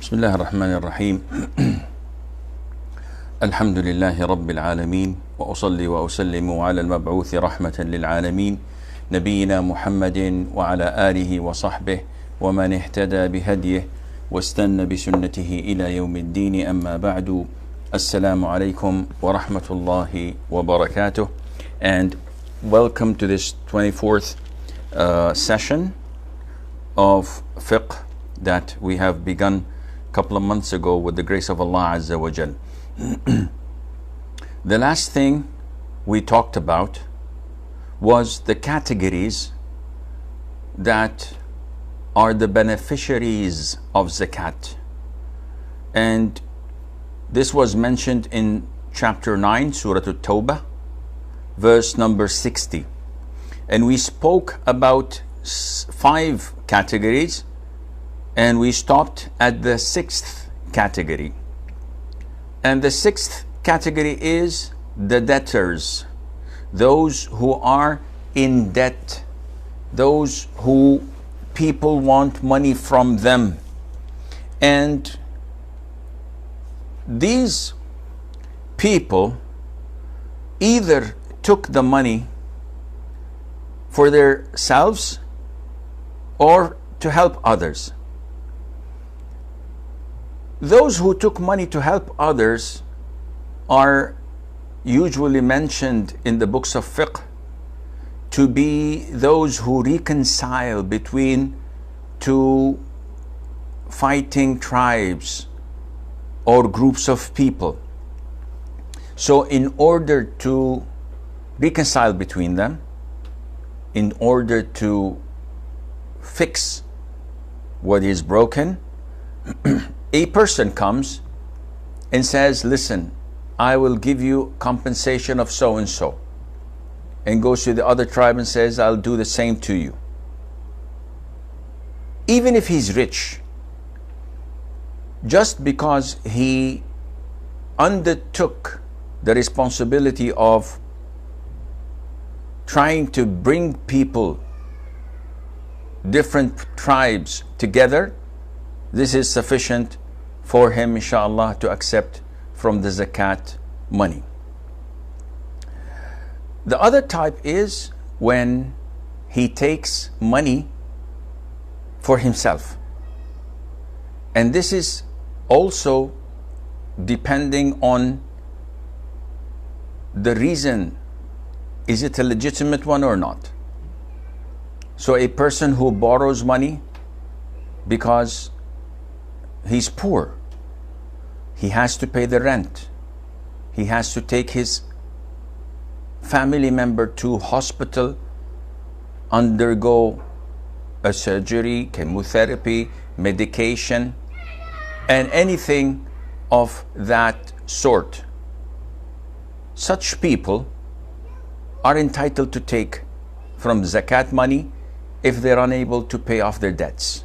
بسم الله الرحمن الرحيم الحمد لله رب العالمين وأصلي وأسلم على المبعوث رحمة للعالمين نبينا محمد وعلى آله وصحبه ومن اهتدى بهديه واستنى بسنته إلى يوم الدين أما بعد السلام عليكم ورحمة الله وبركاته. And welcome to this 24th session of fiqh that we have begun couple of months ago with the grace of Allah Azza wa Jal. The last thing we talked about was the categories that are the beneficiaries of zakat, and this was mentioned in chapter 9 Surah At-Tawbah verse number 60, and we spoke about 5 categories and we stopped at the 6th category. And the 6th category is the debtors, those who are in debt, those who people want money from them. And these people either took the money for themselves or to help others. Those who took money to help others are usually mentioned in the books of fiqh to be those who reconcile between two fighting tribes or groups of people. So in order to reconcile between them, in order to fix what is broken, a person comes and says, listen, I will give you compensation of so and so, and goes to the other tribe and says, I'll do the same to you. Even if he's rich, just because he undertook the responsibility of trying to bring people, different tribes together, this is sufficient for him, inshallah, to accept from the zakat money. The other type is when he takes money for himself. And this is also depending on the reason. Is it a legitimate one or not? So a person who borrows money because he's poor, he has to pay the rent, he has to take his family member to hospital, undergo a surgery, chemotherapy, medication, and anything of that sort. Such people are entitled to take from zakat money if they're unable to pay off their debts.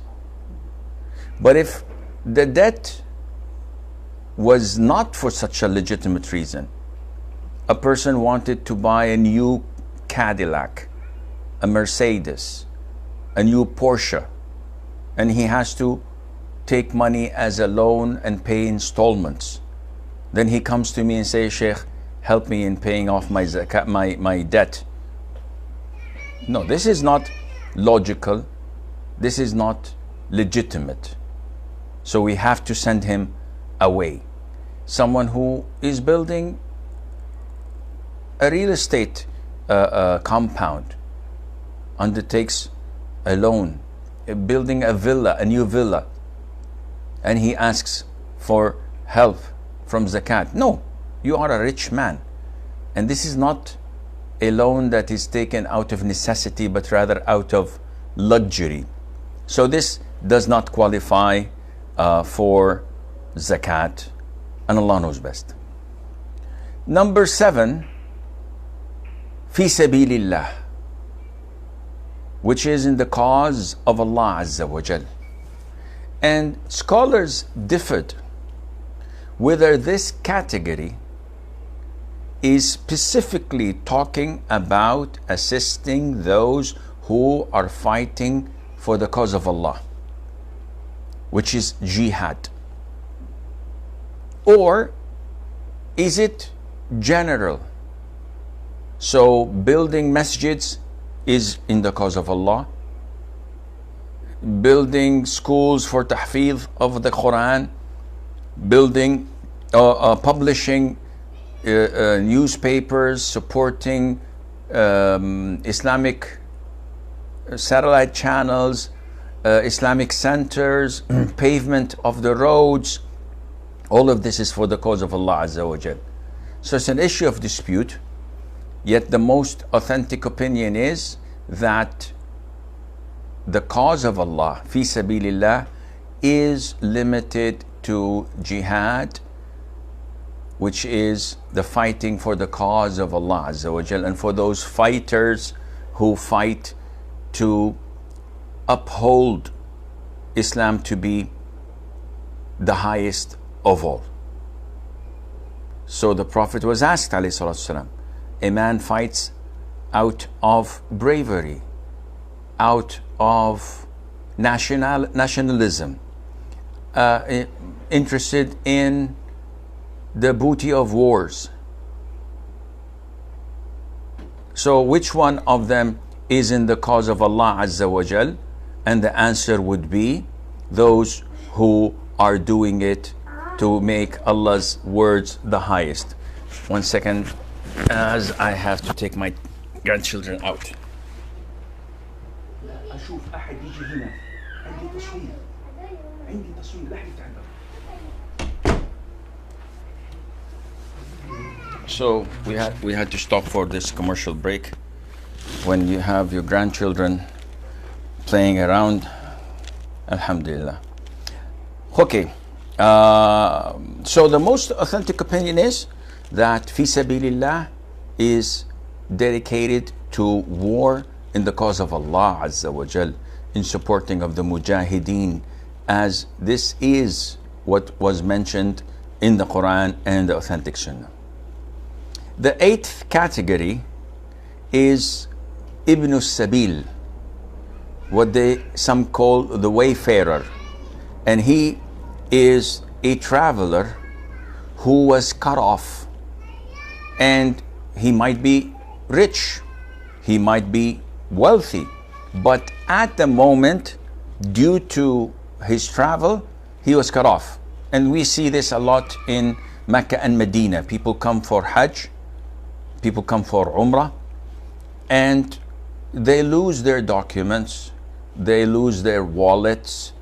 But if the debt was not for such a legitimate reason, a person wanted to buy a new Cadillac, a Mercedes, a new Porsche, and he has to take money as a loan and pay installments, then he comes to me and says, Sheikh, help me in paying off my zakat, my debt. No, this is not logical, this is not legitimate. So we have to send him away. Someone who is building a real estate compound, undertakes a loan, building a villa, a new villa, and he asks for help from zakat. No, you are a rich man, and this is not a loan that is taken out of necessity, but rather out of luxury. So this does not qualify for zakat, and Allah knows best. Number 7, fi sabilillah, which is in the cause of Allah Azza wa Jal. And scholars differed whether this category is specifically talking about assisting those who are fighting for the cause of Allah, which is jihad. Or is it general? So building masjids is in the cause of Allah. Building schools for tahfidh of the Qur'an, building, publishing newspapers, supporting Islamic satellite channels, Islamic centers, pavement of the roads. All of this is for the cause of Allah Azza wa Jal. So it's an issue of dispute, yet the most authentic opinion is that the cause of Allah, fi sabilillah, is limited to jihad, which is the fighting for the cause of Allah Azza wa Jal, and for those fighters who fight to uphold Islam to be the highest of all. So the Prophet was asked, alayhi salatu wasalam, a man fights out of bravery, out of nationalism, interested in the booty of wars. So which one of them is in the cause of Allah Azza wa Jal? And the answer would be those who are doing it to make Allah's words the highest. 1 second, as I have to take my grandchildren out. اشوف احد يجي هنا عندي تصوير لا حد يتعبر. So we had to stop for this commercial break. When you have your grandchildren playing around, alhamdulillah. Okay, so the most authentic opinion is that fi sabilillah is dedicated to war in the cause of Allah Azza wa Jal, in supporting of the mujahideen, as this is what was mentioned in the Qur'an and the authentic Sunnah. The 8th category is Ibn Sabil, what some call the wayfarer, and he is a traveler who was cut off, and he might be rich, he might be wealthy, but at the moment, due to his travel, he was cut off. And we see this a lot in Mecca and Medina. People come for Hajj, people come for Umrah, and they lose their documents, they lose their wallets,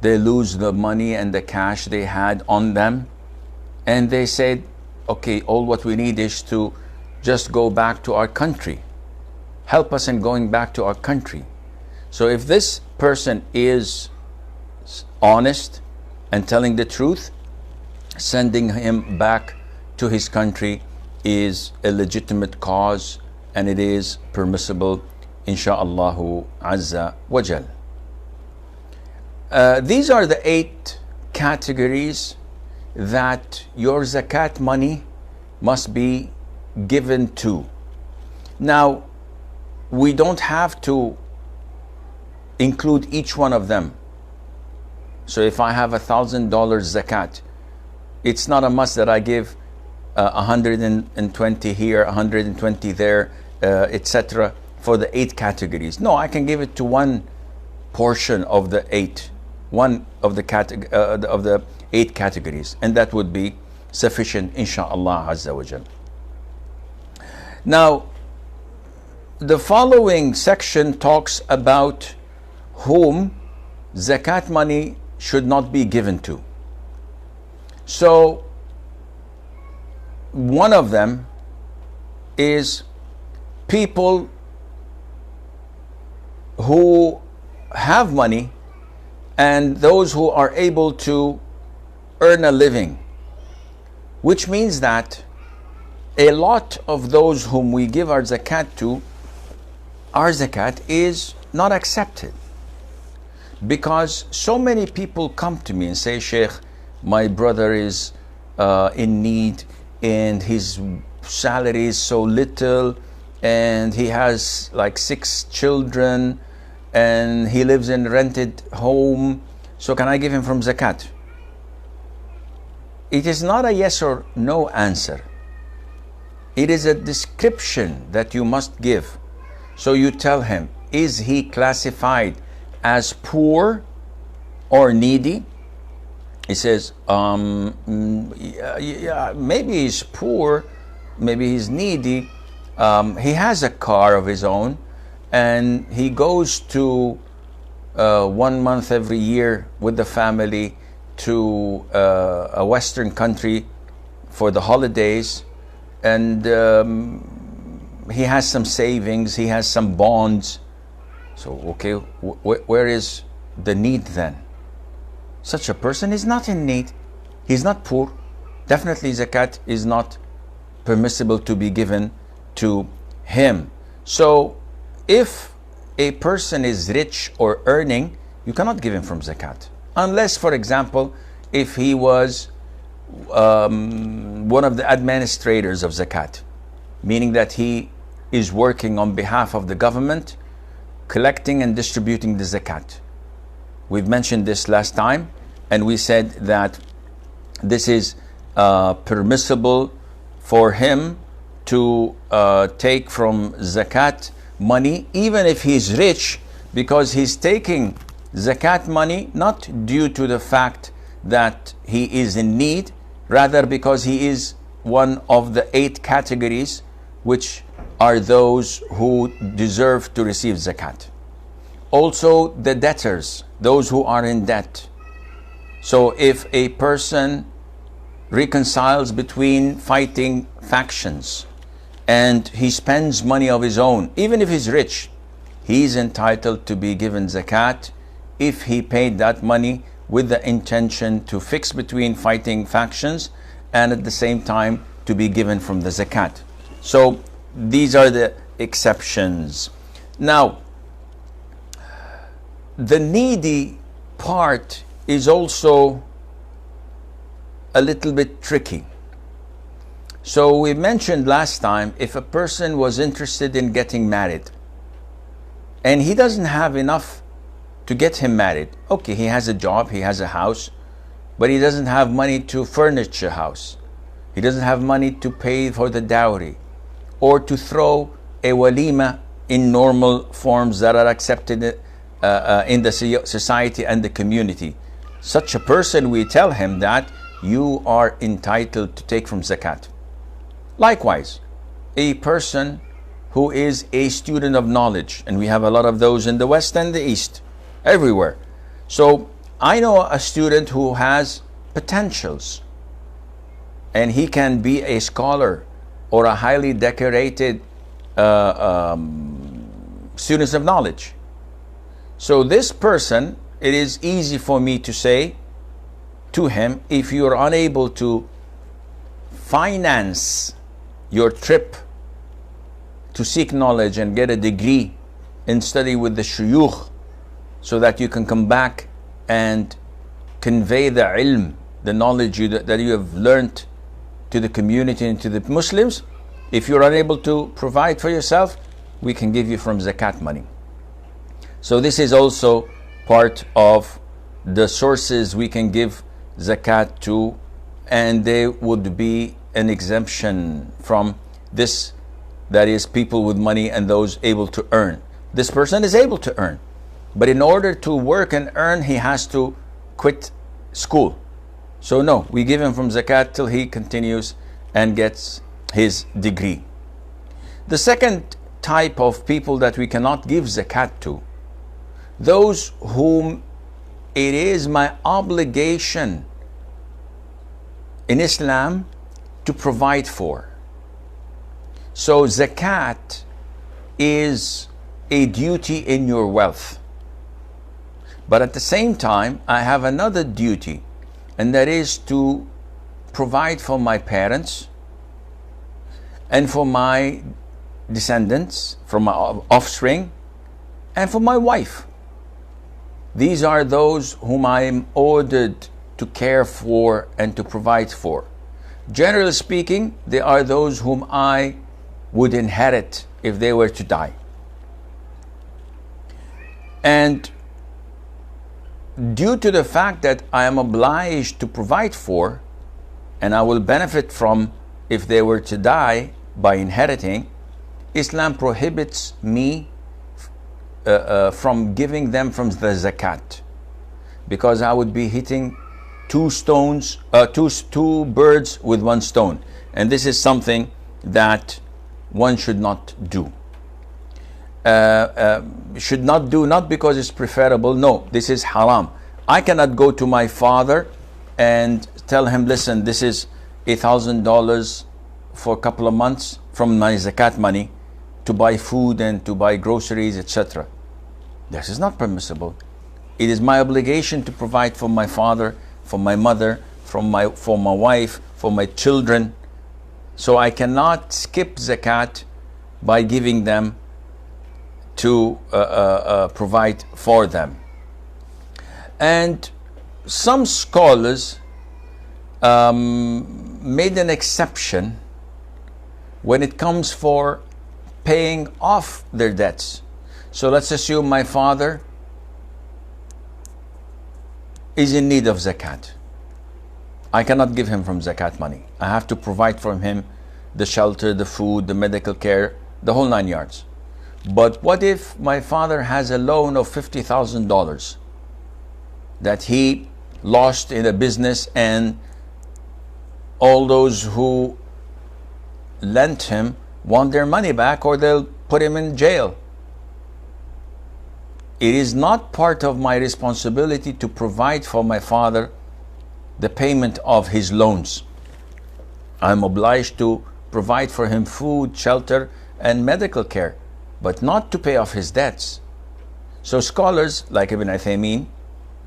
they lose the money and the cash they had on them, and they said, okay, all what we need is to just go back to our country. Help us in going back to our country. So if this person is honest and telling the truth, sending him back to his country is a legitimate cause, and it is permissible, insha'Allahu Azza wa Jal. These are the 8 categories that your zakat money must be given to. Now, we don't have to include each one of them. So if I have $1,000 zakat, it's not a must that I give 120 here, 120 there, etc. for the 8 categories. No, I can give it to one portion of the 8, one of the 8 categories, and that would be sufficient, insha'Allah Azza wa Jal. Now, the following section talks about whom zakat money should not be given to. So, one of them is people who have money and those who are able to earn a living, which means that a lot of those whom we give our zakat to, our zakat is not accepted, because so many people come to me and say, Sheikh, my brother is in need and his salary is so little and he has like 6 children and he lives in rented home, so can I give him from zakat? it is not a yes or no answer. It is a description that you must give. So you tell him, is he classified as poor or needy? He says, yeah, maybe he's poor, maybe he's needy. He has a car of his own, and he goes to 1 month every year with the family to a Western country for the holidays, and he has some savings, he has some bonds. So, okay, where is the need then? Such a person is not in need. He's not poor. Definitely zakat is not permissible to be given to him. So if a person is rich or earning, you cannot give him from zakat. Unless, for example, if he was one of the administrators of zakat, meaning that he is working on behalf of the government, collecting and distributing the zakat. We've mentioned this last time, and we said that this is permissible for him to take from zakat money, even if he's rich, because he's taking zakat money not due to the fact that he is in need, rather because he is one of the 8 categories which are those who deserve to receive zakat. Also the debtors, those who are in debt. So if a person reconciles between fighting factions and he spends money of his own, even if he's rich, he's entitled to be given zakat if he paid that money with the intention to fix between fighting factions and at the same time to be given from the zakat. So these are the exceptions. Now, the needy part is also a little bit tricky. So we mentioned last time, if a person was interested in getting married and he doesn't have enough to get him married, okay, he has a job, he has a house, but he doesn't have money to furnish a house, he doesn't have money to pay for the dowry or to throw a walima in normal forms that are accepted in the society and the community. Such a person, we tell him that you are entitled to take from zakat. Likewise, a person who is a student of knowledge, and we have a lot of those in the West and the East, everywhere. So I know a student who has potentials, and he can be a scholar or a highly decorated student of knowledge. So this person, it is easy for me to say to him, if you are unable to finance your trip to seek knowledge and get a degree and study with the shuyukh, so that you can come back and convey the ilm, the knowledge that you have learned to the community and to the Muslims, if you're unable to provide for yourself, we can give you from zakat money. So this is also part of the sources we can give zakat to, and they would be an exemption from this, that is, people with money and those able to earn. This person is able to earn, but in order to work and earn, he has to quit school. So no, we give him from zakat till he continues and gets his degree. The second type of people that we cannot give zakat to, those whom it is my obligation in Islam to provide for. So zakat is a duty in your wealth. But at the same time, I have another duty, and that is to provide for my parents and for my descendants, for my offspring, and for my wife. These are those whom I am ordered to care for and to provide for. Generally speaking, they are those whom I would inherit if they were to die. And due to the fact that I am obliged to provide for, and I will benefit from if they were to die by inheriting, Islam prohibits me from giving them from the zakat, because I would be hitting two birds with one stone, and this is something that one should not do. Should not do, not because it's preferable. No, this is haram. I cannot go to my father and tell him, listen, this is $1,000 for a couple of months from my zakat money to buy food and to buy groceries, etc. This is not permissible. It is my obligation to provide for my father, for my mother, for my wife, for my children. So I cannot skip zakat by giving them to provide for them. And some scholars made an exception when it comes for paying off their debts. So let's assume my father is in need of zakat. I cannot give him from zakat money. I have to provide for him the shelter, the food, the medical care, the whole 9 yards. But what if my father has a loan of $50,000 that he lost in a business, and all those who lent him want their money back, or they'll put him in jail? It is not part of my responsibility to provide for my father the payment of his loans. I'm obliged to provide for him food, shelter, and medical care, but not to pay off his debts. So scholars like Ibn Uthaymeen,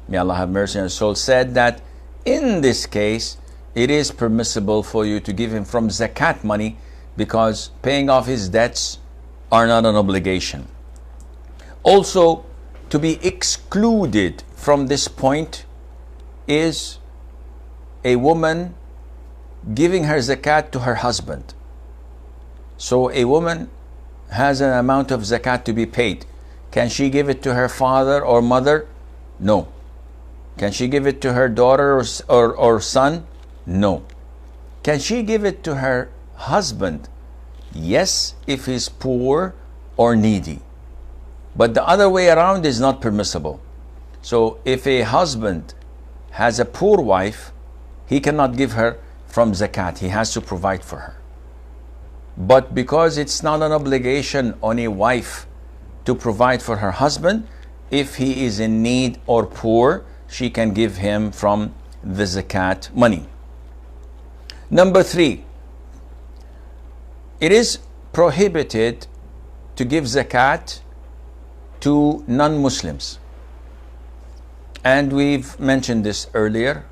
may Allah have mercy on his soul, said that in this case it is permissible for you to give him from zakat money, because paying off his debts are not an obligation. Also, to be excluded from this point is a woman giving her zakat to her husband. So a woman has an amount of zakat to be paid. Can she give it to her father or mother? No. Can she give it to her daughter or son? No. Can she give it to her husband? Yes, if he's poor or needy. But the other way around is not permissible. So if a husband has a poor wife, he cannot give her from zakat. He has to provide for her. But because it's not an obligation on a wife to provide for her husband, if he is in need or poor, she can give him from the zakat money. Number 3, it is prohibited to give zakat to non-Muslims. And we've mentioned this earlier,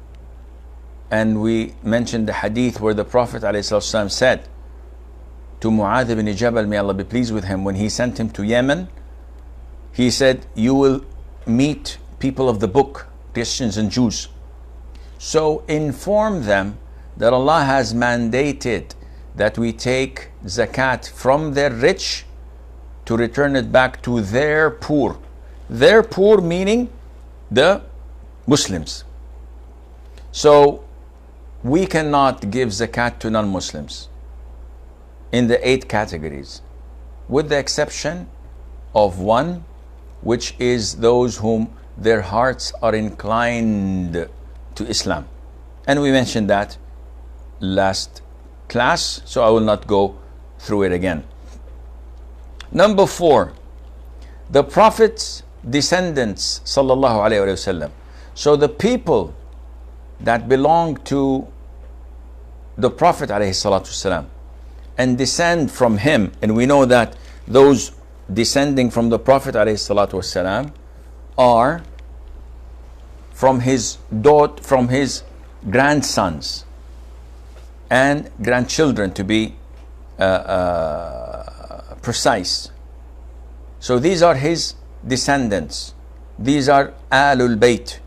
and we mentioned the hadith where the Prophet ﷺ said to Mu'adh ibn Jabal, may Allah be pleased with him, when he sent him to Yemen, he said, you will meet people of the book, Christians and Jews. So inform them that Allah has mandated that we take zakat from their rich to return it back to their poor. Their poor meaning the Muslims. So we cannot give zakat to non-Muslims in the 8 categories, with the exception of one, which is those whom their hearts are inclined to Islam. And we mentioned that last class, so I will not go through it again. Number 4, the Prophet's descendants, sallallahu alaihi wasallam. So the people that belong to the Prophet alayhi salatu wasalam and descend from him, and we know that those descending from the Prophet alayhi salatu wasalam are from his grandsons and grandchildren, to be precise. So these are his descendants. These are Ahlul Bayt,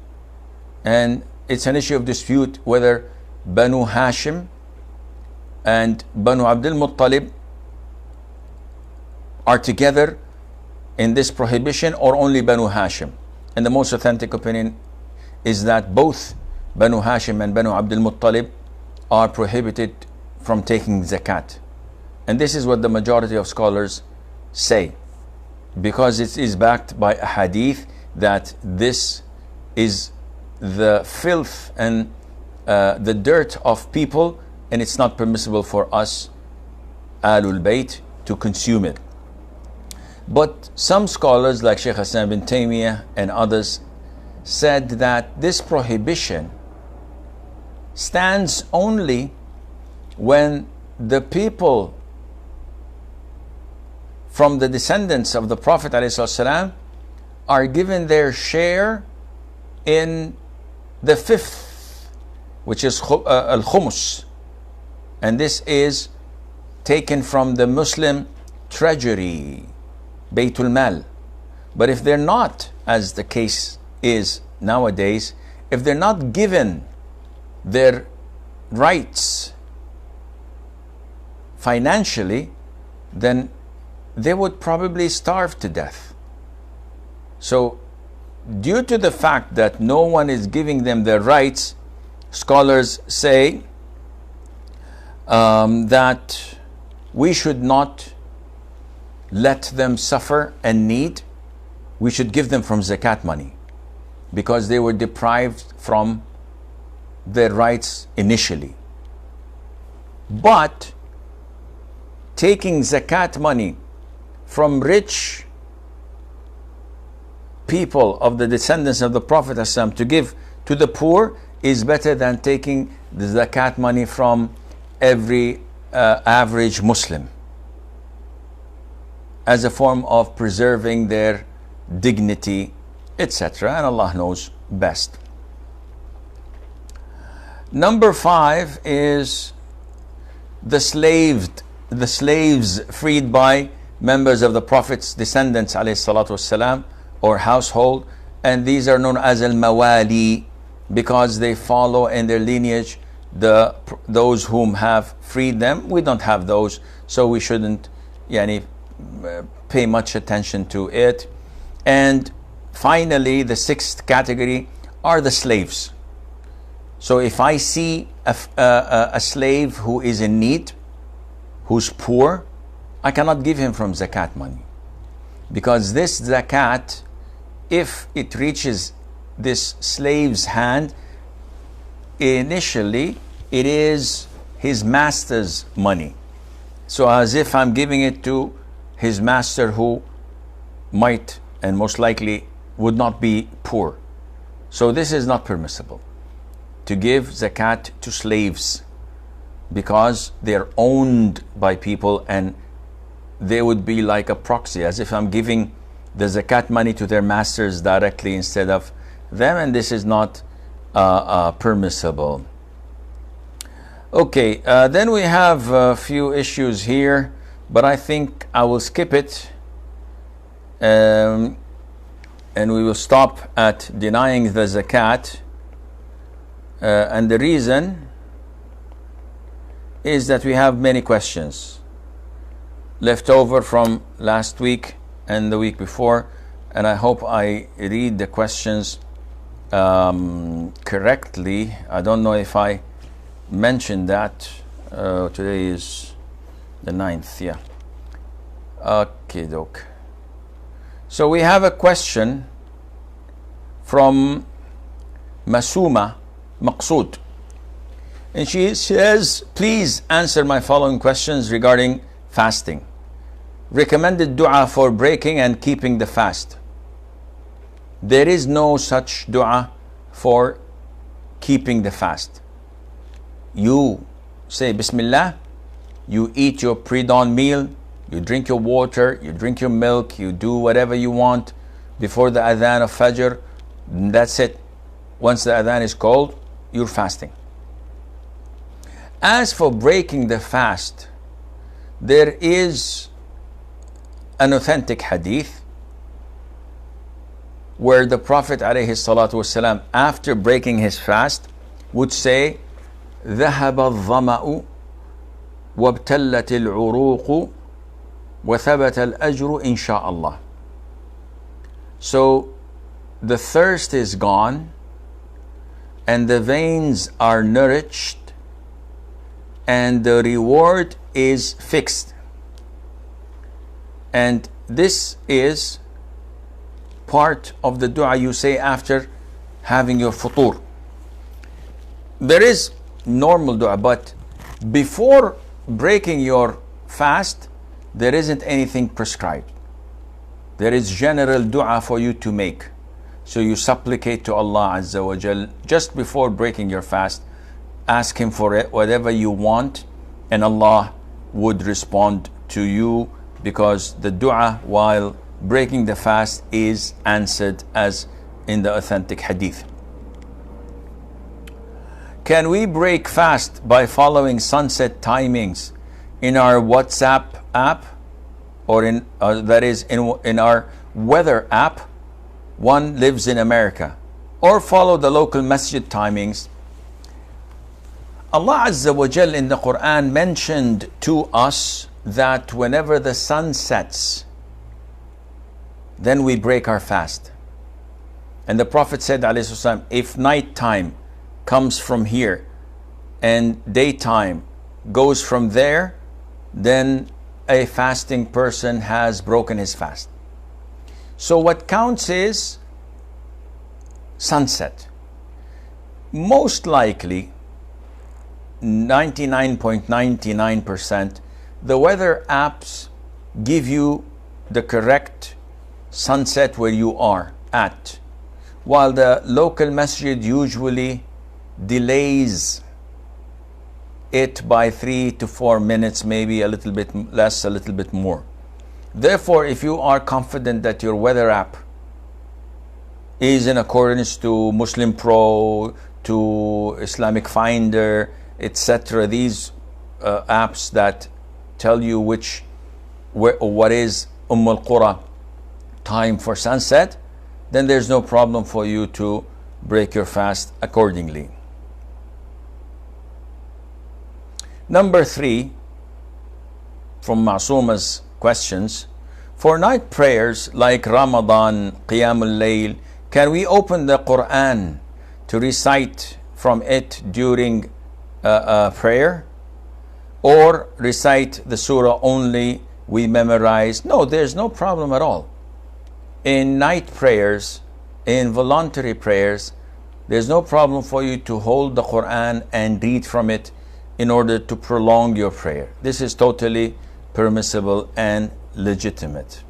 and it's an issue of dispute whether Banu Hashim and Banu Abdul Muttalib are together in this prohibition, or only Banu Hashim. And the most authentic opinion is that both Banu Hashim and Banu Abdul Muttalib are prohibited from taking zakat. And this is what the majority of scholars say, because it is backed by a hadith that this is the filth and the dirt of people, and it's not permissible for us, Ahlul Bayt, to consume it. But some scholars like Shaykh Hassan bin Taymiyyah and others said that this prohibition stands only when the people from the descendants of the Prophet ﷺ are given their share in the fifth, which is al-khumus, and this is taken from the Muslim treasury, Baytul Mal. But if they're not, as the case is nowadays, if they're not given their rights financially, then they would probably starve to death. So due to the fact that no one is giving them their rights, scholars say that we should not let them suffer and need. We should give them from zakat money, because they were deprived from their rights initially. But taking zakat money from rich people of the descendants of the Prophet ﷺ to give to the poor is better than taking the zakat money from every average Muslim, as a form of preserving their dignity, etc. And Allah knows best. Number 5 is the slaves freed by members of the Prophet's descendants ﷺ, or household, and these are known as al-mawali because they follow in their lineage those whom have freed them. We don't have those, so we shouldn't pay much attention to it. And finally, the 6th category are the slaves. So if I see a slave who is in need, who's poor, I cannot give him from zakat money, because this zakat, if it reaches this slave's hand, initially it is his master's money. So as if I'm giving it to his master, who might and most likely would not be poor. So this is not permissible to give zakat to slaves, because they are owned by people and they would be like a proxy, as if I'm giving the zakat money to their masters directly instead of them, and this is not permissible. Okay, then we have a few issues here, but I think I will skip it, and we will stop at denying the zakat. And the reason is that we have many questions left over from last week and the week before, and I hope I read the questions correctly. I don't know if I mentioned that. Today is the 9th, yeah. Okay, doke. So we have a question from Masuma Maqsood, and she says, please answer my following questions regarding fasting. Recommended dua for breaking and keeping the fast. There is no such dua for keeping the fast. You say Bismillah, you eat your pre-dawn meal, you drink your water, you drink your milk, you do whatever you want before the adhan of Fajr. That's it. Once the adhan is called, you're fasting. As for breaking the fast, there is an authentic hadith where the Prophet ﷺ, after breaking his fast, would say, ذهب الظمأ وابتلت العروق وثبت الأجر إن شاء الله. So the thirst is gone and the veins are nourished and the reward is fixed. And this is part of the dua you say after having your futur. There is normal dua, but before breaking your fast, there isn't anything prescribed. There is general dua for you to make. So you supplicate to Allah Azza wa Jal just before breaking your fast. Ask Him for it, whatever you want, and Allah would respond to you, because the dua while breaking the fast is answered, as in the authentic hadith. Can we break fast by following sunset timings in our WhatsApp app, or in our weather app? One lives in America, or follow the local masjid timings. Allah Azza wa Jal in the Qur'an mentioned to us that whenever the sun sets, then we break our fast. And the Prophet said, alayhi salam, if night time comes from here and daytime goes from there, then a fasting person has broken his fast. So what counts is sunset. Most likely, 99.99%, the weather apps give you the correct sunset where you are at, while the local masjid usually delays it by 3 to 4 minutes, maybe a little bit less, a little bit more. Therefore, if you are confident that your weather app is in accordance to Muslim Pro, to Islamic Finder, etc., these apps that tell you what is al-Qura time for sunset, then there's no problem for you to break your fast accordingly. Number 3, from Ma'suma's questions, for night prayers like Ramadan, Qiyam al-Layl, can we open the Qur'an to recite from it during prayer, or recite the surah only we memorize? No, there's no problem at all. In night prayers, in voluntary prayers, there's no problem for you to hold the Qur'an and read from it in order to prolong your prayer. This is totally permissible and legitimate.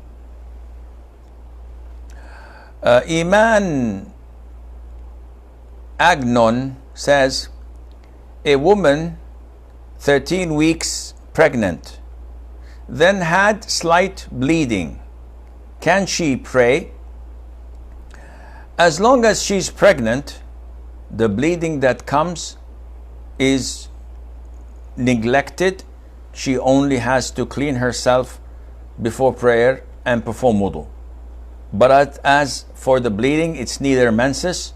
Iman Agnon says, a woman 13 weeks pregnant, then had slight bleeding, can she pray? As long as she's pregnant, the bleeding that comes is neglected. She only has to clean herself before prayer and perform wudu. But as for the bleeding, it's neither menses,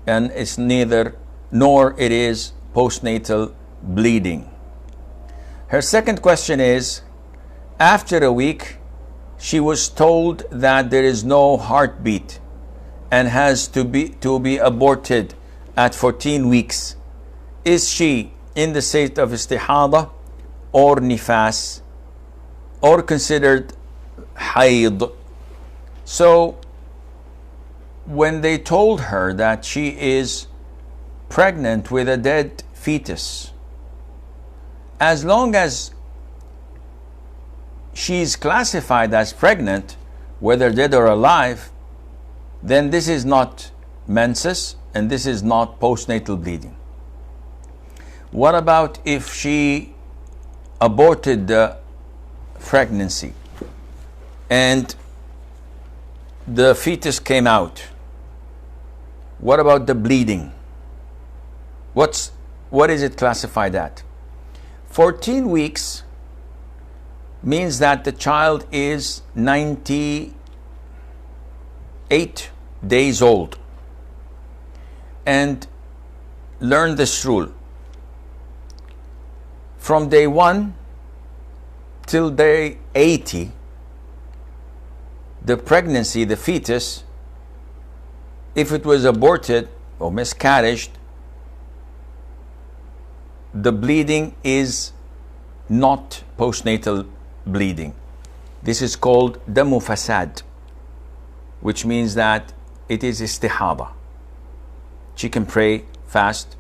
and it's neither, nor it is postnatal bleeding. Her second question is, after a week, she was told that there is no heartbeat and has to be aborted at 14 weeks. Is she in the state of istihada or nifas, or considered hayd? So when they told her that she is pregnant with a dead fetus, as long as she's classified as pregnant, whether dead or alive, then this is not menses and this is not postnatal bleeding. What about if she aborted the pregnancy and the fetus came out? What about the bleeding? What is it classified at? 14 weeks means that the child is 98 days old. And learn this rule. From day 1 till day 80, the pregnancy, the fetus, if it was aborted or miscarried, the bleeding is not postnatal bleeding. This is called damu fasad, which means that it is istihada. She can pray, fast,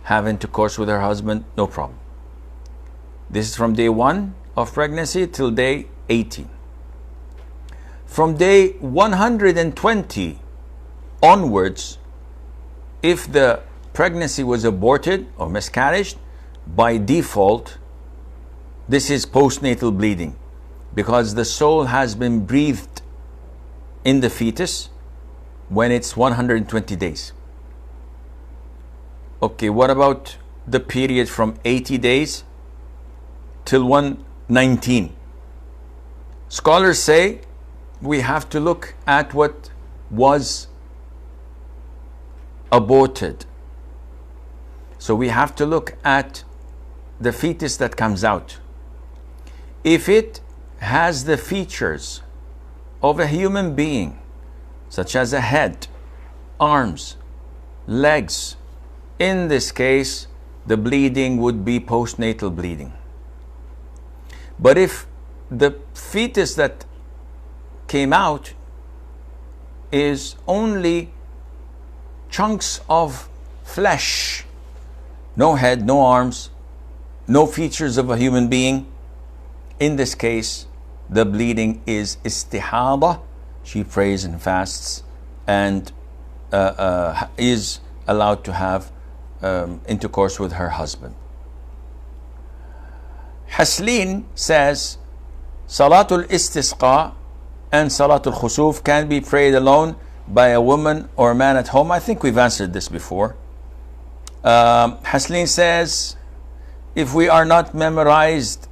have intercourse with her husband, no problem. This is from day 1 of pregnancy till day 18. From day 120 onwards, if the pregnancy was aborted or miscarried, by default, this is postnatal bleeding, because the soul has been breathed in the fetus when it's 120 days. Okay, what about the period from 80 days till 119? Scholars say we have to look at what was aborted. So we have to look at the fetus that comes out. If it has the features of a human being, such as a head, arms, legs, in this case, the bleeding would be postnatal bleeding. But if the fetus that came out is only chunks of flesh, no head, no arms, no features of a human being, in this case, the bleeding is istihada. She prays and fasts and is allowed to have intercourse with her husband. Haslin says Salatul Istisqa and Salatul Khusuf can be prayed alone by a woman or a man at home. I think we've answered this before. Haslin says, if we are not memorized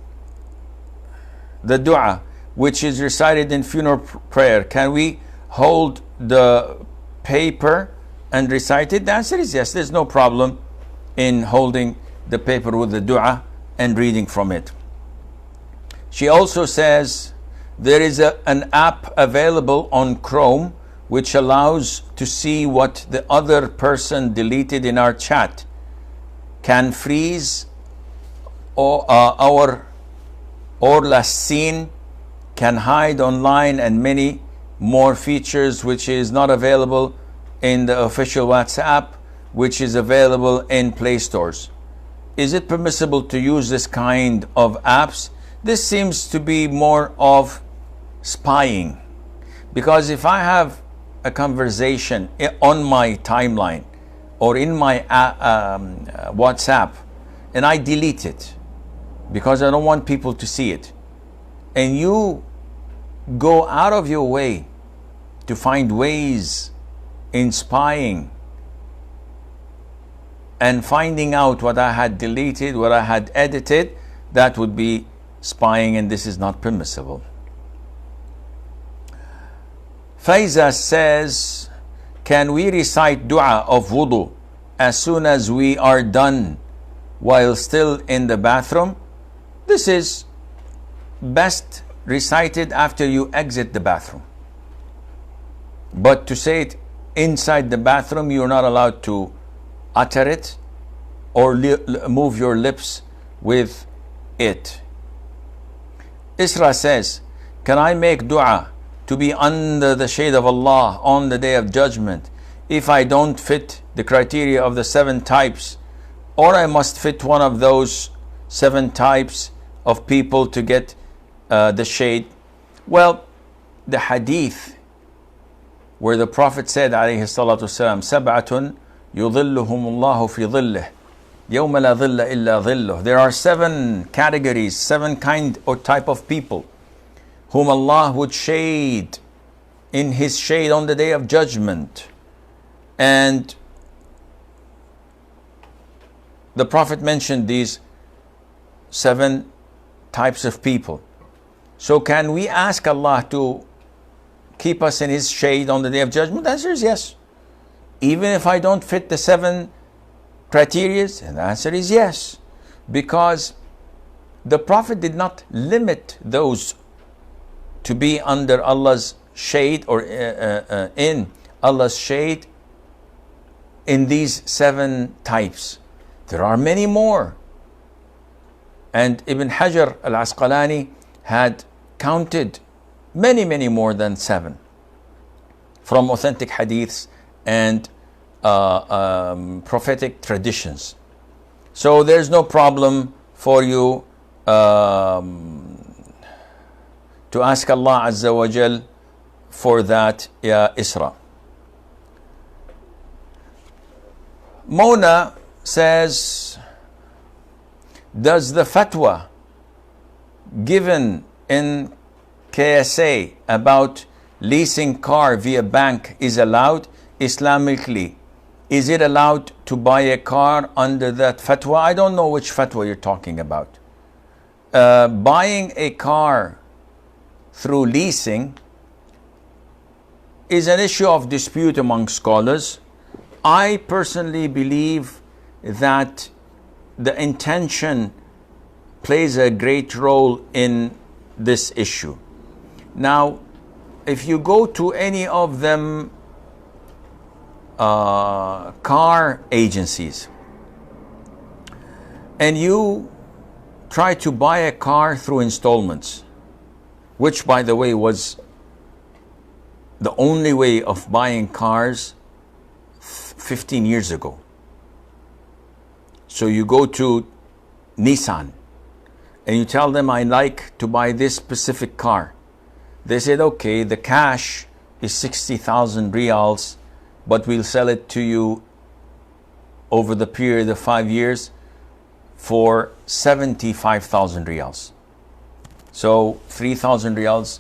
the dua which is recited in funeral prayer, can we hold the paper and recite it? The answer is yes. There's no problem in holding the paper with the dua and reading from it. She also says there is an app available on Chrome which allows to see what the other person deleted in our chat, can freeze or last seen, can hide online, and many more features which is not available in the official WhatsApp, which is available in Play Stores. Is it permissible to use this kind of apps? This seems to be more of spying, because if I have a conversation on my timeline or in my WhatsApp and I delete it because I don't want people to see it, and you go out of your way to find ways in spying and finding out what I had deleted, what I had edited, that would be spying, and this is not permissible. Faiza says, can we recite dua of wudu as soon as we are done while still in the bathroom? This is best recited after you exit the bathroom. But to say it inside the bathroom, you're not allowed to utter it or move your lips with it. Isra says, can I make dua to be under the shade of Allah on the day of judgment if I don't fit the criteria of the 7 types, or I must fit one of those 7 types of people to get the shade? Well, the hadith where the Prophet said alayhi salatu wasalam, sab'atun yudhilluhumullahu fi dhillih yawma la dhilla illa dhilluh. There are 7 categories, 7 kind or type of people whom Allah would shade in His shade on the day of judgment. And the Prophet mentioned these 7 types of people. So can we ask Allah to keep us in His shade on the day of judgment? The answer is yes. Even if I don't fit the 7 criteria, the answer is yes. Because the Prophet did not limit those to be under Allah's shade or in Allah's shade in these 7 types. There are many more. And Ibn Hajar al-Asqalani had counted many more than 7 from authentic hadiths and prophetic traditions. So there's no problem for you to ask Allah Azza wa Jal for that, Ya Isra. Mona says, does the fatwa given in KSA about leasing car via bank is allowed Islamically? Is it allowed to buy a car under that fatwa? I don't know which fatwa you're talking about. Buying a car through leasing is an issue of dispute among scholars. I personally believe that the intention plays a great role in this issue. Now, if you go to any of them car agencies and you try to buy a car through installments, which by the way was the only way of buying cars 15 years ago. So you go to Nissan and you tell them, I like to buy this specific car. They said, okay, the cash is 60,000 riyals, but we'll sell it to you over the period of 5 years for 75,000 riyals. So 3,000 riyals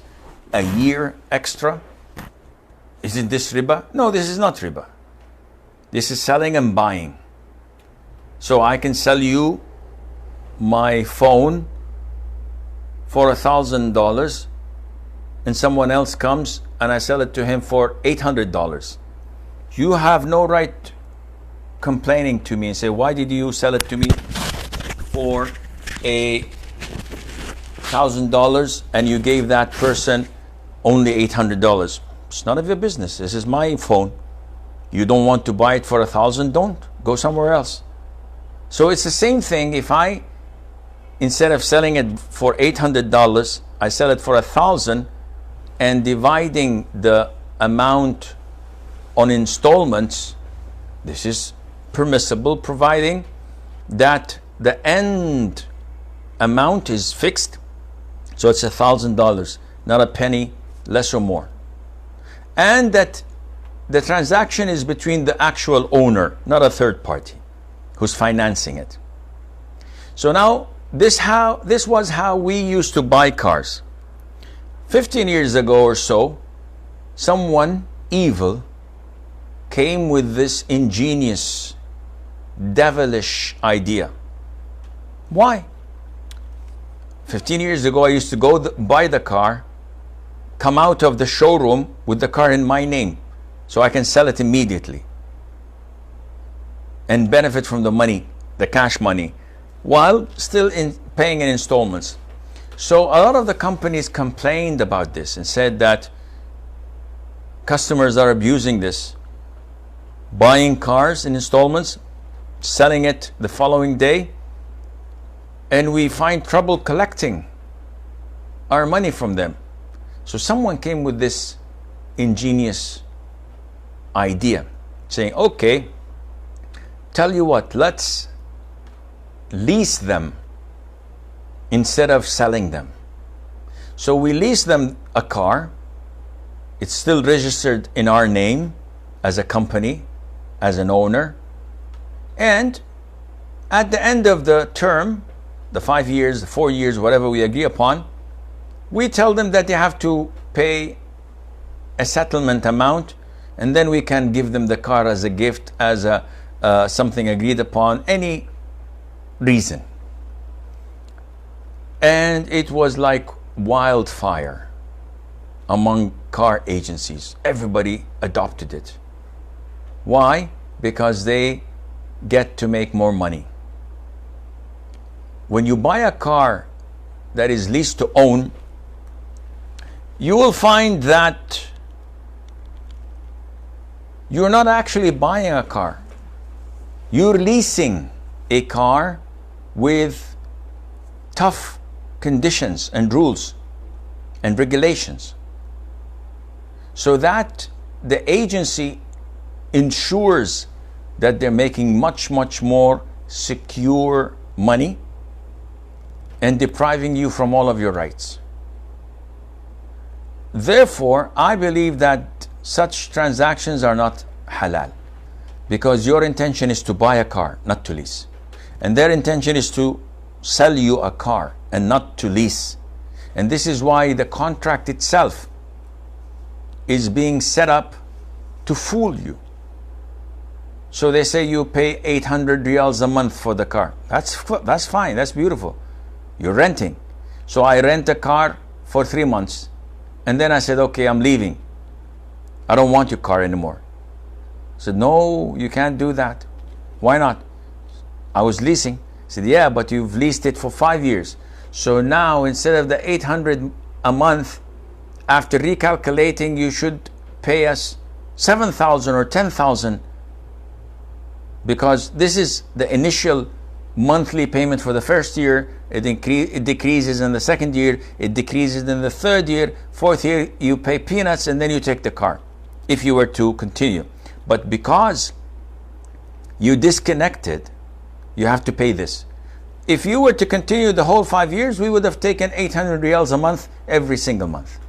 a year extra. Isn't this riba? No, this is not riba. This is selling and buying. So I can sell you my phone for $1,000 and someone else comes and I sell it to him for $800. You have no right complaining to me and say, why did you sell it to me for $1,000 and you gave that person only $800? It's none of your business. This is my phone. You don't want to buy it for $1,000? Don't. Go somewhere else. So it's the same thing. If I, instead of selling it for $800, I sell it for $1,000 and dividing the amount on installments, this is permissible, providing that the end amount is fixed. So it's $1,000, not a penny less or more. And that the transaction is between the actual owner, not a third party who's financing it. So now this was how we used to buy cars. 15 years ago or so, someone evil came with this ingenious, devilish idea. Why? 15 years ago, I used to go buy the car, come out of the showroom with the car in my name, so I can sell it immediately and benefit from the money, the cash money, while still paying in installments. So a lot of the companies complained about this and said that customers are abusing this, buying cars in installments, selling it the following day, and we find trouble collecting our money from them. So someone came with this ingenious idea, saying, okay, tell you what, let's lease them instead of selling them. So we lease them a car. It's still registered in our name as a company, as an owner. And at the end of the term, the 5 years, the 4 years, whatever we agree upon, we tell them that they have to pay a settlement amount, and then we can give them the car as a gift, as a something agreed upon, any reason. And it was like wildfire among car agencies. Everybody adopted it. Why? Because they get to make more money. When you buy a car that is leased to own, you will find that you're not actually buying a car. You're leasing a car with tough conditions and rules and regulations, so that the agency ensures that they're making much more secure money and depriving you from all of your rights. Therefore, I believe that such transactions are not halal, because your intention is to buy a car, not to lease, and their intention is to sell you a car and not to lease. And this is why the contract itself is being set up to fool you. So they say you pay 800 riyals a month for the car. That's fine, that's beautiful. You're renting. So I rent a car for 3 months, and then I said, okay, I'm leaving. I don't want your car anymore. I said, no, you can't do that. Why not? I was leasing. I said, yeah, but you've leased it for 5 years. So now instead of the 800 a month, after recalculating, you should pay us 7,000 or 10,000, because this is the initial monthly payment for the first year. It decreases in the second year, it decreases in the third year, fourth year you pay peanuts, and then you take the car if you were to continue. But because you disconnected, you have to pay this. If you were to continue the whole 5 years, we would have taken 800 riyals a month every single month.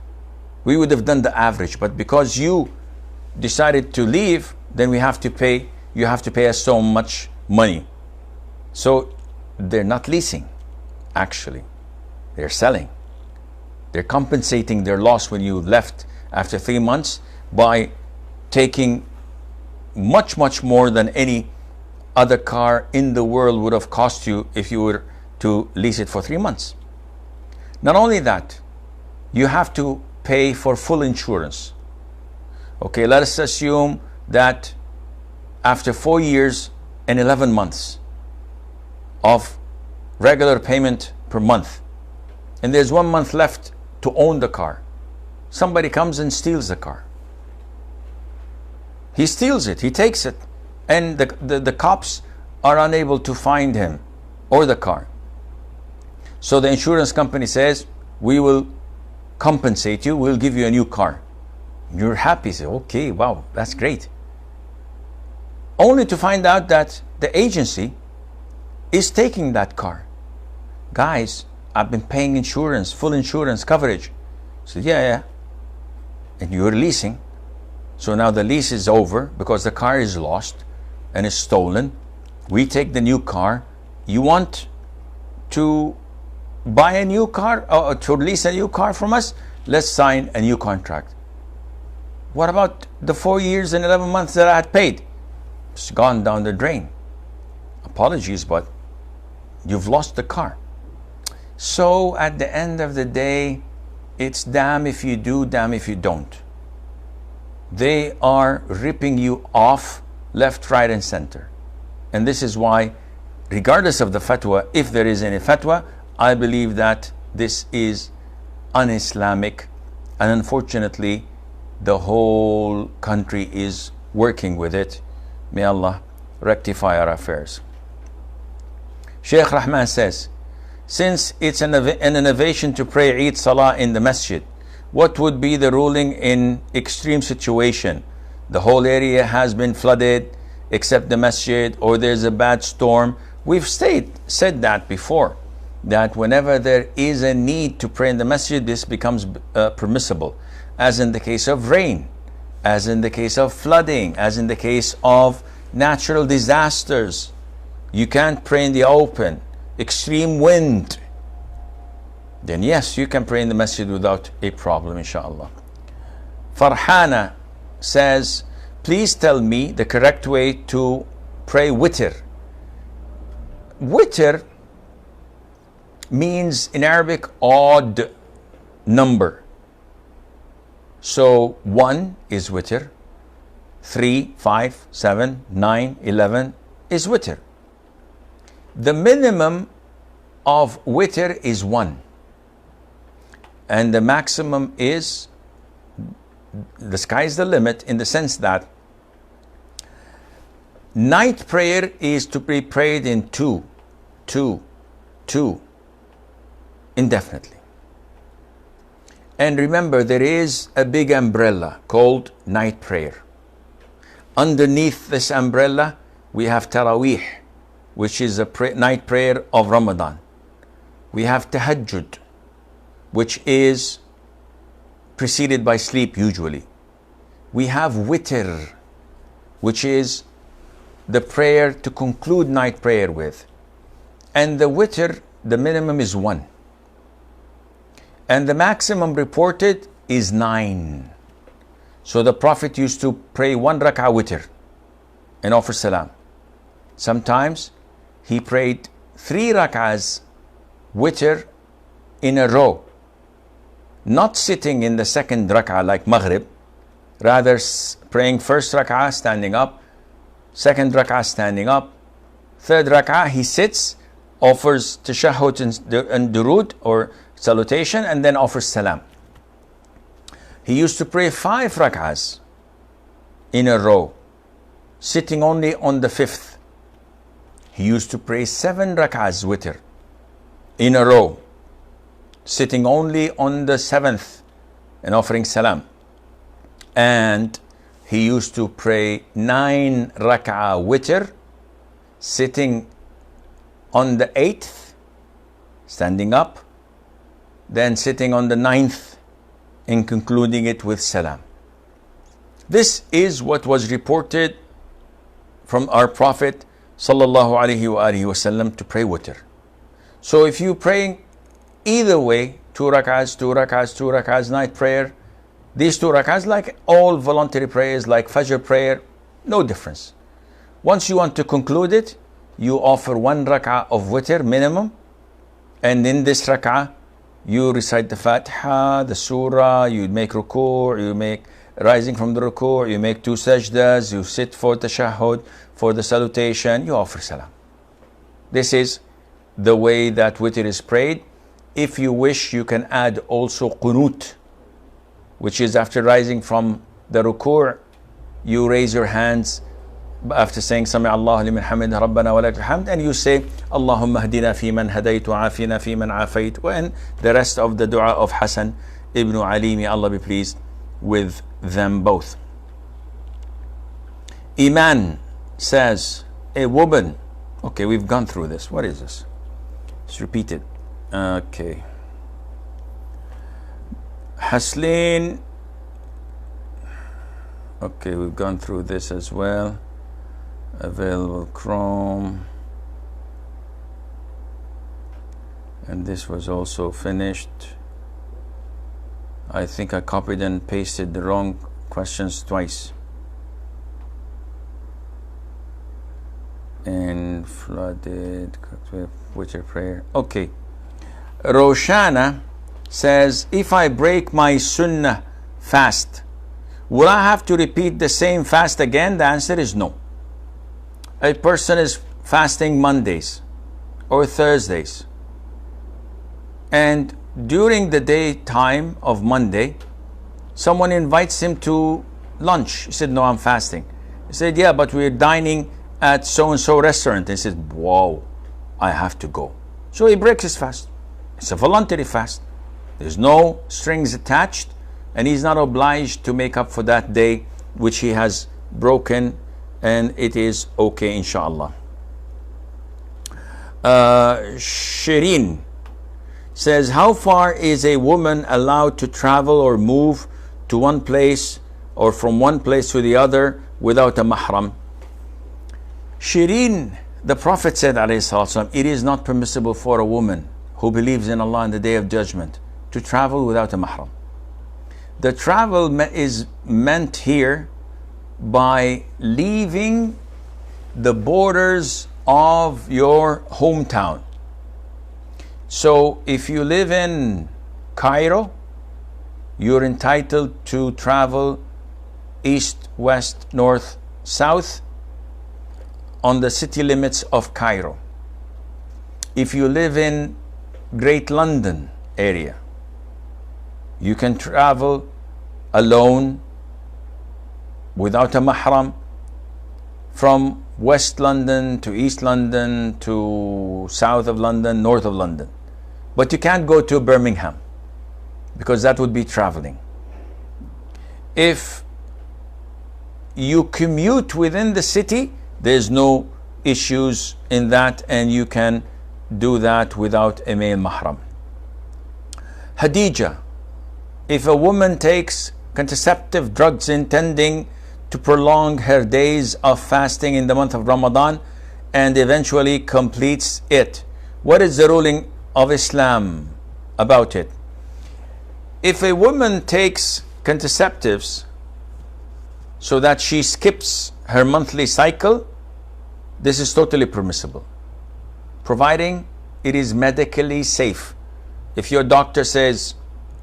We would have done the average. But because you decided to leave, then we have to pay, you have to pay us so much money. So they're not leasing, actually. They're selling. They're compensating their loss when you left after 3 months by taking much more than any other car in the world would have cost you if you were to lease it for 3 months. Not only that, you have to pay for full insurance. Okay, let us assume that after 4 years and 11 months of regular payment per month, and there's 1 month left to own the car, somebody comes and steals the car. He steals it, he takes it, and the cops are unable to find him or the car. So the insurance company says, we will compensate you, we'll give you a new car. You're happy, say, okay, wow, that's great. Only to find out that the agency is taking that car. Guys, I've been paying insurance, full insurance coverage. So yeah. And you're leasing. So now the lease is over because the car is lost and is stolen. We take the new car. You want to buy a new car or to lease a new car from us? Let's sign a new contract. What about the 4 years and 11 months that I had paid? It's gone down the drain. Apologies, but you've lost the car. So at the end of the day, it's damn if you do, damn if you don't. They are ripping you off left, right, and center. And this is why, regardless of the fatwa, if there is any fatwa, I believe that this is un-Islamic, and unfortunately the whole country is working with it. May Allah rectify our affairs. Shaykh Rahman says, since it's an innovation to pray Eid Salah in the masjid, what would be the ruling in extreme situation? The whole area has been flooded except the masjid, or there's a bad storm. We've said that before, that whenever there is a need to pray in the masjid, this becomes permissible, as in the case of rain, as in the case of flooding, as in the case of natural disasters. You can't pray in the open, extreme wind, then yes, you can pray in the masjid without a problem, inshallah. Farhana says, please tell me the correct way to pray witr. Witr means in Arabic odd number. So 1 is witr, 3, 5, 7, 9, 11 is witr. The minimum of witr is 1. And the maximum is, the sky is the limit, in the sense that night prayer is to be prayed in 2, 2, 2. indefinitely. And remember, there is a big umbrella called night prayer. Underneath this umbrella, we have Taraweeh, which is a night prayer of Ramadan. We have Tahajjud, which is preceded by sleep usually. We have Witr, which is the prayer to conclude night prayer with. And the Witr, the minimum is 1. And the maximum reported is 9. So the Prophet used to pray 1 rak'ah Witr and offer salam. Sometimes he prayed 3 rak'ahs Witr in a row, not sitting in the second rak'ah like Maghrib, rather praying first rak'ah standing up, second rak'ah standing up, third rak'ah he sits, offers tashahhud and durud or salutation, and then offers salam. He used to pray 5 rak'ahs in a row, sitting only on the 5th. He used to pray 7 rak'ahs Witr in a row, sitting only on the 7th and offering salam. And he used to pray 9 rak'ah Witr, sitting on the 8th, standing up, then sitting on the 9th and concluding it with salam. This is what was reported from our Prophet sallallahu alaihi wasallam to pray Witr. So if you praying either way, 2 rak'ahs, 2 rak'ahs, 2 rak'ahs night prayer, these 2 rak'ahs, like all voluntary prayers, like Fajr prayer, no difference. Once you want to conclude it, you offer 1 rak'ah of Witr minimum, and in this rak'ah, you recite the Fatiha, the Surah, you make ruku', you make rising from the ruku', you make 2 sajdas, you sit for tashahhud, for the salutation, you offer salam. This is the way that Witr is prayed. If you wish, you can add also Qunut, which is after rising from the ruku', you raise your hands after saying Sami Allahu liman hamid Rabbana wa lakal hamd, and you say Allahumma hdina fi man hadayt wa afina fi man afayt, and the rest of the dua of Hasan ibn Ali, may Allah be pleased with them both. Iman says, a woman, okay, we've gone through this. What is this? It's repeated. Okay. Haslin, okay, we've gone through this as well. Available Chrome, and this was also finished. I think I copied and pasted the wrong questions twice. And flooded Witr prayer. Okay. Roshana says, if I break my Sunnah fast, will I have to repeat the same fast again? The answer is no. A person is fasting Mondays or Thursdays, and during the daytime of Monday, someone invites him to lunch. He said, no, I'm fasting. He said, yeah, but we're dining at so-and-so restaurant. He said, whoa, I have to go. So he breaks his fast. It's a voluntary fast. There's no strings attached, and he's not obliged to make up for that day which he has broken, and it is okay, inshallah. Shireen says, how far is a woman allowed to travel or move to one place or from one place to the other without a mahram? Shireen, the Prophet said, it is not permissible for a woman who believes in Allah on the Day of Judgment to travel without a mahram. The travel is meant here by leaving the borders of your hometown. So if you live in Cairo, you're entitled to travel east, west, north, south on the city limits of Cairo. If you live in Great London area, you can travel alone without a mahram from West London to East London to south of London, north of London. but you can't go to Birmingham because that would be traveling. If you commute within the city, there's no issues in that, and you can do that without a male mahram. Hadija, if a woman takes contraceptive drugs intending to prolong her days of fasting in the month of Ramadan and eventually completes it, what is the ruling of Islam about it? If a woman takes contraceptives so that she skips her monthly cycle, this is totally permissible, providing it is medically safe. If your doctor says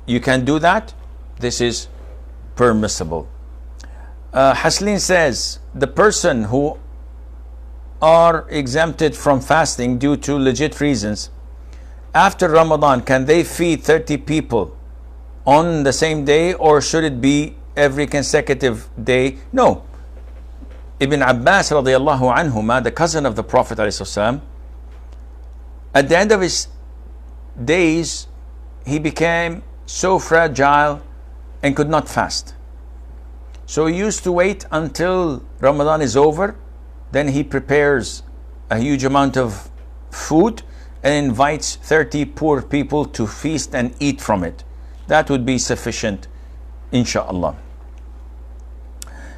you can do that, this is permissible. Haslin says, the person who are exempted from fasting due to legit reasons, after Ramadan, can they feed 30 people on the same day, or should it be every consecutive day? No. Ibn Abbas radiallahu anhuma, the cousin of the Prophet ﷺ, at the end of his days, he became so fragile and could not fast. So he used to wait until Ramadan is over, then he prepares a huge amount of food and invites 30 poor people to feast and eat from it. That would be sufficient, inshallah.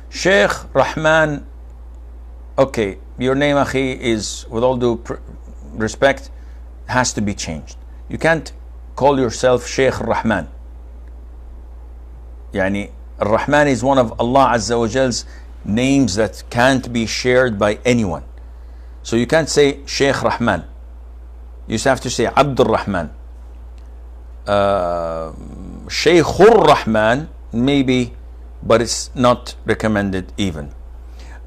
Sheikh Rahman, okay, your name, akhi, is, with all due respect, has to be changed. You can't call yourself Sheikh Rahman. Yani, Rahman is one of Allah Azza wa Jal's names that can't be shared by anyone. So you can't say Sheikh Rahman. You just have to say Abdul Rahman. Shaykhur Rahman, maybe, but it's not recommended even.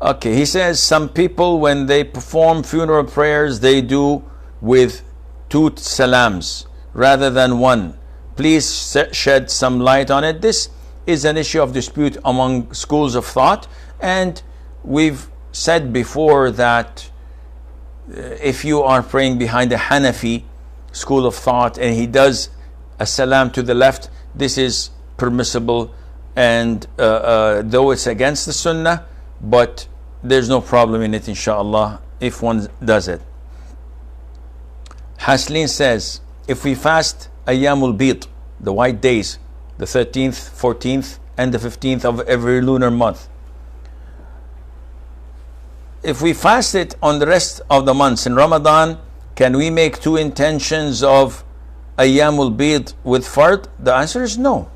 Okay, he says some people, when they perform funeral prayers, they do with 2 salams rather than 1. Please shed some light on it. This is an issue of dispute among schools of thought, and we've said before that if you are praying behind a Hanafi school of thought and he does a salam to the left, this is permissible, and though it's against the Sunnah, but there's no problem in it, inshallah, if one does it. Haslin says, if we fast Ayyamul Bid, the white days, the 13th, 14th, and the 15th of every lunar month, if we fast it on the rest of the months in Ramadan, can we make 2 intentions of Ayyamul Bid with fard? The answer is no,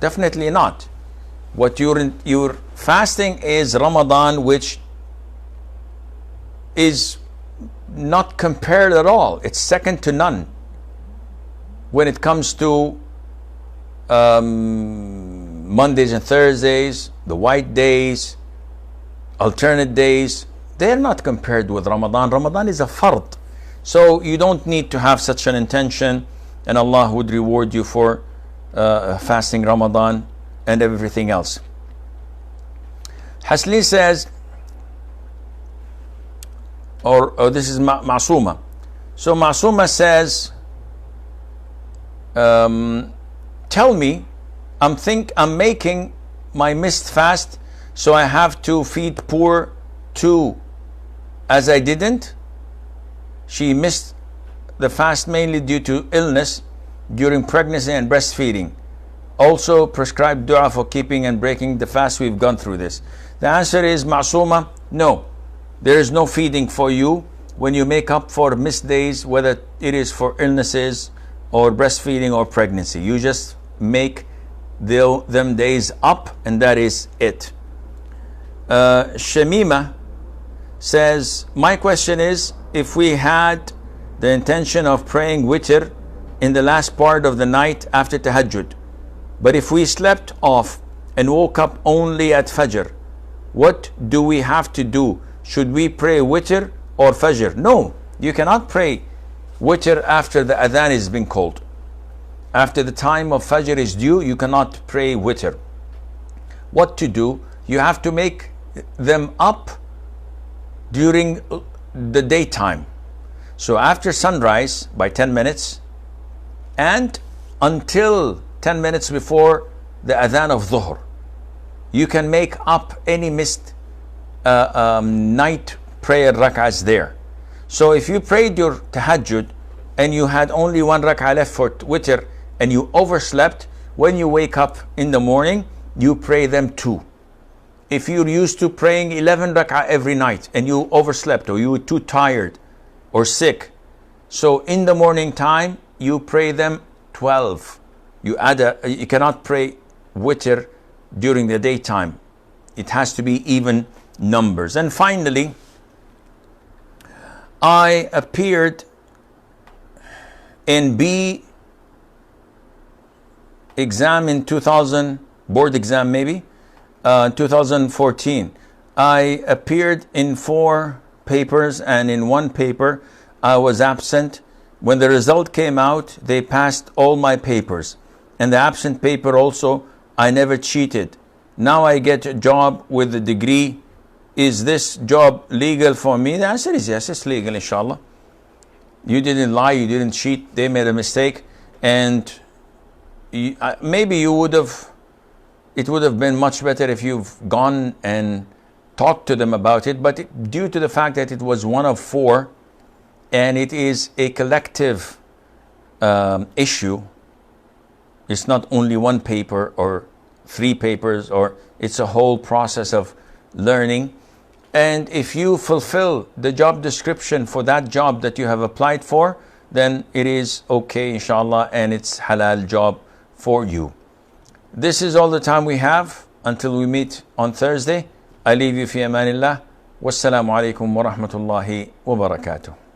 definitely not. What you're fasting is Ramadan, which is not compared at all. It's second to none when it comes to Mondays and Thursdays, the white days, alternate days. They're not compared with Ramadan. Ramadan is a fard. So you don't need to have such an intention, and Allah would reward you for fasting Ramadan and everything else. Hasli says, or this is Ma'suma. So Ma'suma says, tell me, I'm making my missed fast, so I have to feed poor too, as I didn't. She missed the fast mainly due to illness during pregnancy and breastfeeding. Also prescribed dua for keeping and breaking the fast. We've gone through this. The answer is, Ma'suma, no. There is no feeding for you when you make up for missed days, whether it is for illnesses or breastfeeding or pregnancy. You just make them days up, and that is it. Shamima says, my question is, if we had the intention of praying witr in the last part of the night after tahajjud, but if we slept off and woke up only at fajr, what do we have to do? Should we pray witr or fajr? No, you cannot pray witr after the adhan is being called. After the time of fajr is due, you cannot pray witr. What to do? You have to make them up during the daytime. So after sunrise by 10 minutes, and until 10 minutes before the adhan of dhuhr. You can make up any missed night prayer rak'ahs there. So if you prayed your tahajjud and you had only one rak'ah left for witr and you overslept, when you wake up in the morning, you pray them 2. If you're used to praying 11 rak'ah every night and you overslept or you were too tired or sick, so in the morning time, you pray them 12. You cannot pray witr during the daytime. It has to be even numbers. And finally, I appeared in B exam in 2000, board exam maybe, 2014. I appeared in 4 papers, and in 1 paper I was absent. When the result came out, they passed all my papers. And the absent paper also, I never cheated. Now I get a job with a degree. Is this job legal for me? The answer is yes, it's legal, inshallah. You didn't lie, you didn't cheat, they made a mistake. And maybe you would have, it would have been much better if you've gone and talked to them about it. But due to the fact that it was one of 4, and it is a collective issue, it's not only 1 paper or 3 papers, or it's a whole process of learning. And if you fulfill the job description for that job that you have applied for, then it is okay, inshallah, and it's halal job for you. This is all the time we have until we meet on Thursday. I leave you fi amanillah. Wassalamu alaikum wa rahmatullahi wa barakatuh.